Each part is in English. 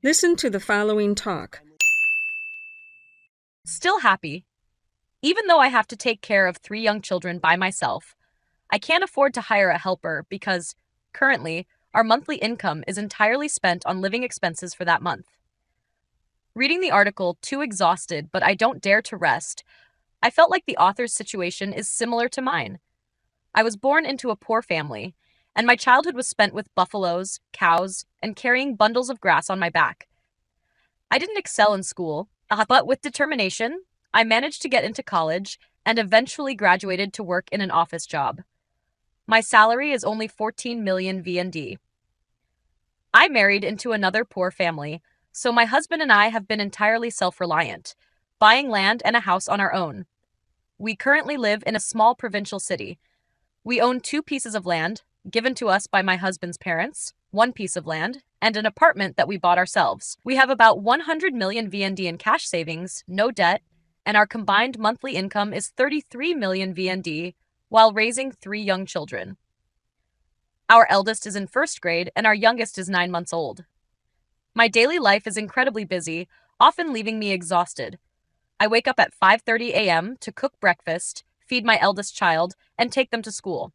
Listen to the following talk. Still happy. Even though I have to take care of 3 young children by myself, I can't afford to hire a helper because, currently, our monthly income is entirely spent on living expenses for that month. Reading the article Too Exhausted But I Don't Dare to Rest, I felt like the author's situation is similar to mine. I was born into a poor family, and my childhood was spent with buffaloes, cows, and carrying bundles of grass on my back. I didn't excel in school, but with determination, I managed to get into college and eventually graduated to work in an office job. My salary is only 14 million VND. I married into another poor family, so my husband and I have been entirely self-reliant, buying land and a house on our own. We currently live in a small provincial city. We own 2 pieces of land, given to us by my husband's parents, 1 piece of land, and an apartment that we bought ourselves. We have about 100 million VND in cash savings, no debt, and our combined monthly income is 33 million VND while raising 3 young children. Our eldest is in 1st grade and our youngest is 9 months old. My daily life is incredibly busy, often leaving me exhausted. I wake up at 5:30 a.m. to cook breakfast, feed my eldest child, and take them to school.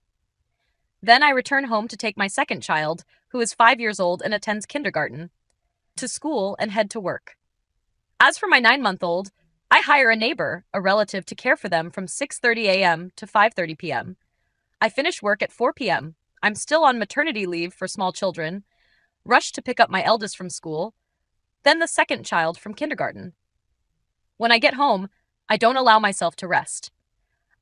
Then I return home to take my 2nd child, who is 5 years old and attends kindergarten, to school and head to work. As for my 9-month-old, I hire a neighbor, a relative, to care for them from 6:30 a.m. to 5:30 p.m. I finish work at 4 p.m. I'm still on maternity leave for small children, rush to pick up my eldest from school, then the 2nd child from kindergarten. When I get home, I don't allow myself to rest.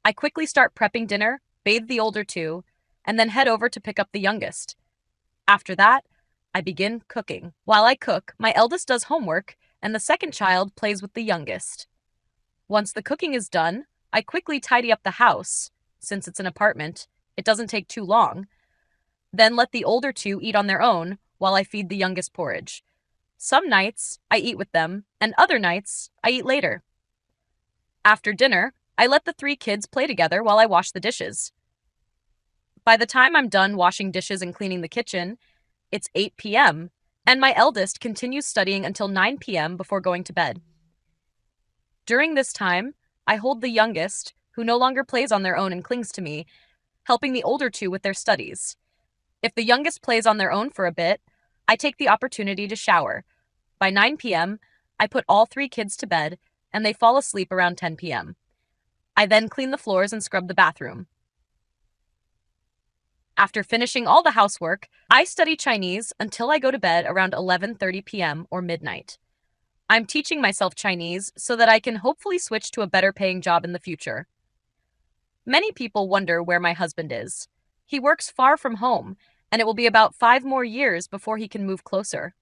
I quickly start prepping dinner, bathe the older 2, and then head over to pick up the youngest. After that, I begin cooking. While I cook, my eldest does homework, and the 2nd child plays with the youngest. Once the cooking is done, I quickly tidy up the house. Since it's an apartment, it doesn't take too long. Then let the older 2 eat on their own while I feed the youngest porridge. Some nights, I eat with them, and other nights, I eat later. After dinner, I let the 3 kids play together while I wash the dishes. By the time I'm done washing dishes and cleaning the kitchen, it's 8 p.m., and my eldest continues studying until 9 p.m. before going to bed. During this time, I hold the youngest, who no longer plays on their own and clings to me, helping the older 2 with their studies. If the youngest plays on their own for a bit, I take the opportunity to shower. By 9 p.m., I put all 3 kids to bed, and they fall asleep around 10 p.m. I then clean the floors and scrub the bathroom. After finishing all the housework, I study Chinese until I go to bed around 11:30 p.m. or midnight. I'm teaching myself Chinese so that I can hopefully switch to a better paying job in the future. Many people wonder where my husband is. He works far from home, and it will be about 5 more years before he can move closer.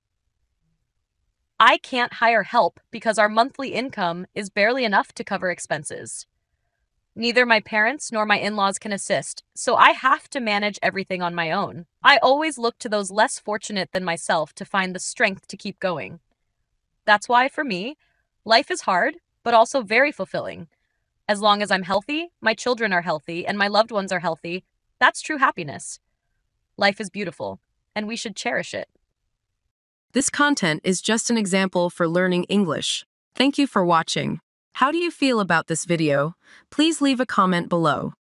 I can't hire help because our monthly income is barely enough to cover expenses. Neither my parents nor my in-laws can assist, so I have to manage everything on my own. I always look to those less fortunate than myself to find the strength to keep going. That's why, for me, life is hard, but also very fulfilling. As long as I'm healthy, my children are healthy, and my loved ones are healthy, that's true happiness. Life is beautiful, and we should cherish it. This content is just an example for learning English. Thank you for watching. How do you feel about this video? Please leave a comment below.